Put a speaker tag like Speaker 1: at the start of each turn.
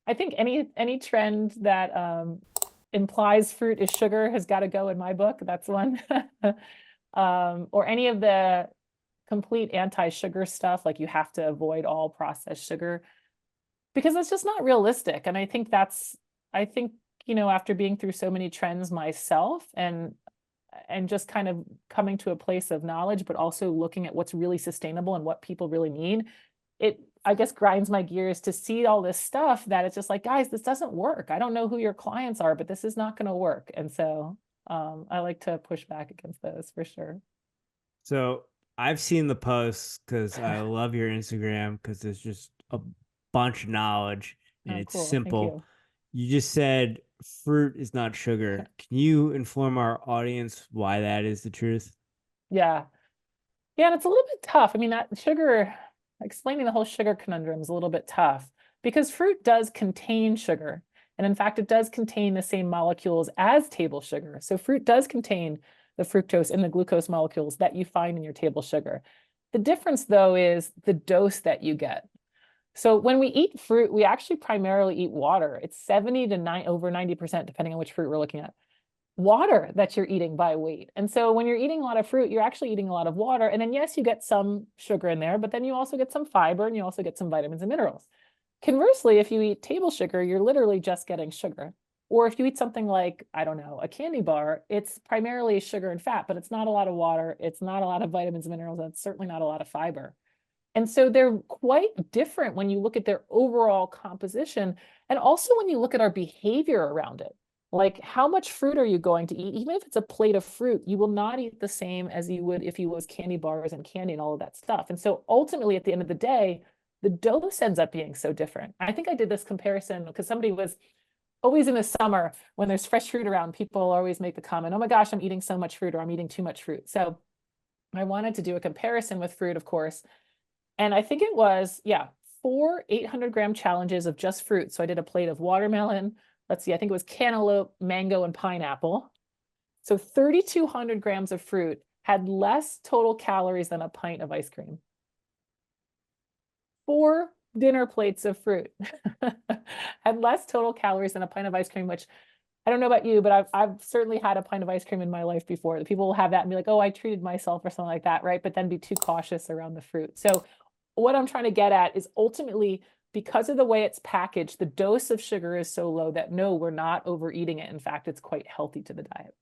Speaker 1: I think any trend that implies fruit is sugar has got to go in my book. That's one. Or any of the complete anti-sugar stuff, like you have to avoid all processed sugar, because it's just not realistic. And I think, after being through so many trends myself and just kind of coming to a place of knowledge, but also looking at what's really sustainable and what people really need, it, I guess, grinds my gears to see all this stuff that it's just like, guys, this doesn't work. I don't know who your clients are, but this is not going to work. And so I like to push back against those for sure.
Speaker 2: So I've seen the posts because I love your Instagram because there's just a bunch of knowledge and
Speaker 1: Oh,
Speaker 2: it's
Speaker 1: cool. Thank
Speaker 2: simple.
Speaker 1: you.
Speaker 2: You just said fruit is not sugar. Can you inform our audience why that is the truth?
Speaker 1: Yeah. Yeah. And it's a little bit tough. I mean, that sugar, explaining the whole sugar conundrum is a little bit tough because fruit does contain sugar. And in fact, it does contain the same molecules as table sugar. So fruit does contain the fructose and the glucose molecules that you find in your table sugar. The difference, though, is the dose that you get. So when we eat fruit, we actually primarily eat water. It's 70 to 9 over 90%, depending on which fruit we're looking at, water that you're eating by weight. And so when you're eating a lot of fruit, you're actually eating a lot of water. And then, yes, you get some sugar in there, but then you also get some fiber and you also get some vitamins and minerals. Conversely, if you eat table sugar, you're literally just getting sugar. Or if you eat something like, I don't know, a candy bar, it's primarily sugar and fat, but it's not a lot of water. It's not a lot of vitamins and minerals. And it's certainly not a lot of fiber. And so they're quite different when you look at their overall composition. And also when you look at our behavior around it. Like, how much fruit are you going to eat? Even if it's a plate of fruit, you will not eat the same as you would if you was candy bars and candy and all of that stuff. And so ultimately, at the end of the day, the dose ends up being so different. I think I did this comparison because somebody was always in the summer when there's fresh fruit around, people always make the comment, oh my gosh, I'm eating so much fruit or I'm eating too much fruit. So I wanted to do a comparison with fruit, of course. And I think it was, yeah, 4 800-gram challenges of just fruit. So I did a plate of watermelon. Let's see, I think it was cantaloupe, mango, and pineapple. So 3,200 grams of fruit had less total calories than a pint of ice cream. 4 dinner plates of fruit had less total calories than a pint of ice cream, which I don't know about you, but I've certainly had a pint of ice cream in my life before. The people will have that and be like, oh, I treated myself or something like that, right? But then be too cautious around the fruit. So what I'm trying to get at is ultimately, because of the way it's packaged, the dose of sugar is so low that no, we're not overeating it. In fact, it's quite healthy to the diet.